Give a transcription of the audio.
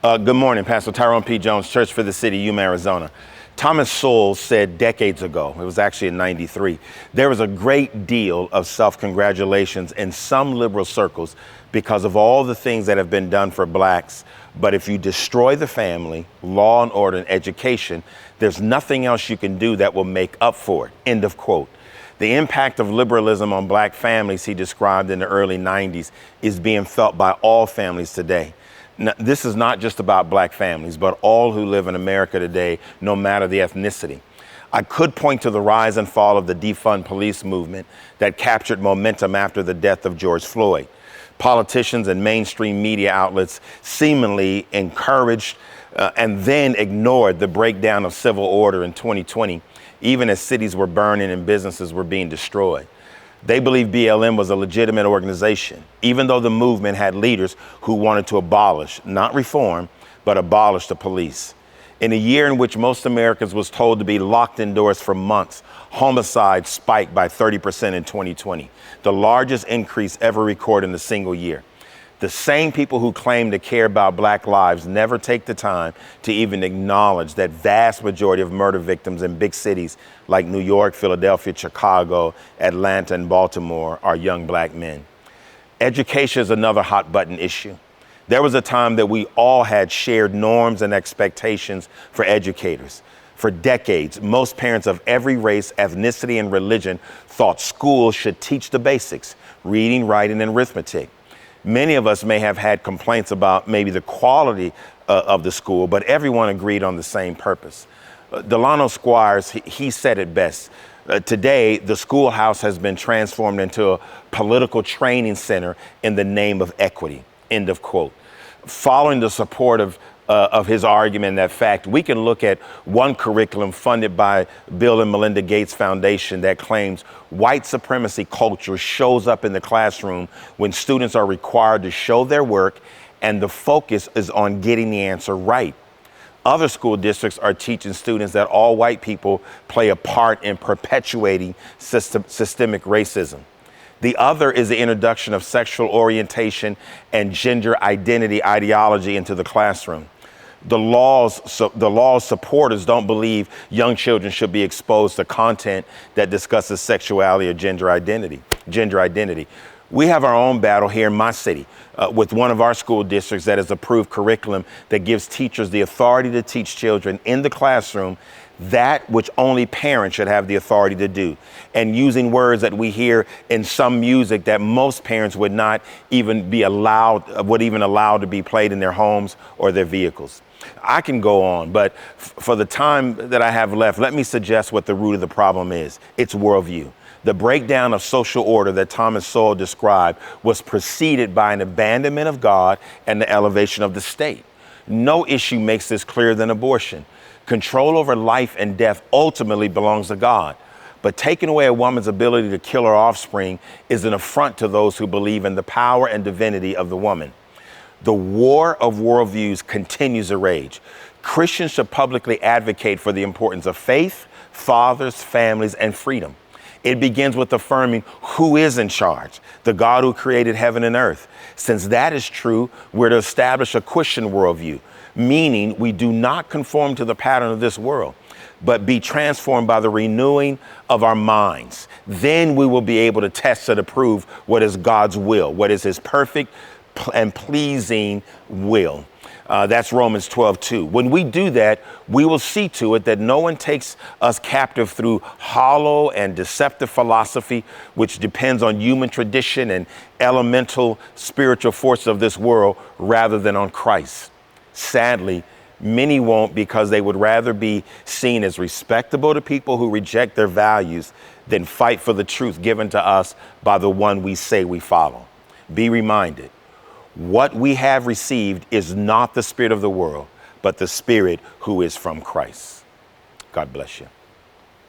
Good morning, Pastor Tyrone P. Jones, Church for the City, Yuma, Arizona. Thomas Sowell said decades ago, it was actually in '93, there was a great deal of self-congratulations in some liberal circles because of all the things that have been done for blacks. But if you destroy the family, law and order, and education, there's nothing else you can do that will make up for it. End of quote. The impact of liberalism on black families, he described in the early '90s, is being felt by all families today. Now, this is not just about black families, but all who live in America today, no matter the ethnicity. I could point to the rise and fall of the defund police movement that captured momentum after the death of George Floyd. Politicians and mainstream media outlets seemingly encouraged and then ignored the breakdown of civil order in 2020, even as cities were burning and businesses were being destroyed. They believed BLM was a legitimate organization, even though the movement had leaders who wanted to abolish, not reform, but abolish the police. In a year in which most Americans was told to be locked indoors for months, homicide spiked by 30% in 2020, the largest increase ever recorded in a single year. The same people who claim to care about black lives never take the time to even acknowledge that vast majority of murder victims in big cities like New York, Philadelphia, Chicago, Atlanta, and Baltimore are young black men. Education is another hot button issue. There was a time that we all had shared norms and expectations for educators. For decades, most parents of every race, ethnicity, and religion thought schools should teach the basics, reading, writing, and arithmetic. Many of us may have had complaints about maybe the quality of the school, but everyone agreed on the same purpose. Delano Squires, he said it best. Today, the schoolhouse has been transformed into a political training center in the name of equity, end of quote. Following the support of his argument and that fact, we can look at one curriculum funded by Bill and Melinda Gates Foundation that claims white supremacy culture shows up in the classroom when students are required to show their work and the focus is on getting the answer right. Other school districts are teaching students that all white people play a part in perpetuating systemic racism. The other is the introduction of sexual orientation and gender identity ideology into the classroom. The law's supporters don't believe young children should be exposed to content that discusses sexuality or gender identity. We have our own battle here in my city with one of our school districts that has approved curriculum that gives teachers the authority to teach children in the classroom that which only parents should have the authority to do, and using words that we hear in some music that most parents would not even allow to be played in their homes or their vehicles. I can go on, but for the time that I have left, let me suggest what the root of the problem is. It's worldview. The breakdown of social order that Thomas Sowell described was preceded by an abandonment of God and the elevation of the state. No issue makes this clearer than abortion. Control over life and death ultimately belongs to God. But taking away a woman's ability to kill her offspring is an affront to those who believe in the power and divinity of the woman. The war of worldviews continues to rage. Christians should publicly advocate for the importance of faith, fathers, families, and freedom. It begins with affirming who is in charge, the God who created heaven and earth. Since that is true, we're to establish a Christian worldview, meaning we do not conform to the pattern of this world, but be transformed by the renewing of our minds. Then we will be able to test and approve what is God's will, what is his perfect and pleasing will. That's Romans 12:2. When we do that, we will see to it that no one takes us captive through hollow and deceptive philosophy, which depends on human tradition and elemental spiritual forces of this world rather than on Christ. Sadly, many won't, because they would rather be seen as respectable to people who reject their values than fight for the truth given to us by the one we say we follow. Be reminded, what we have received is not the spirit of the world, but the spirit who is from Christ. God bless you.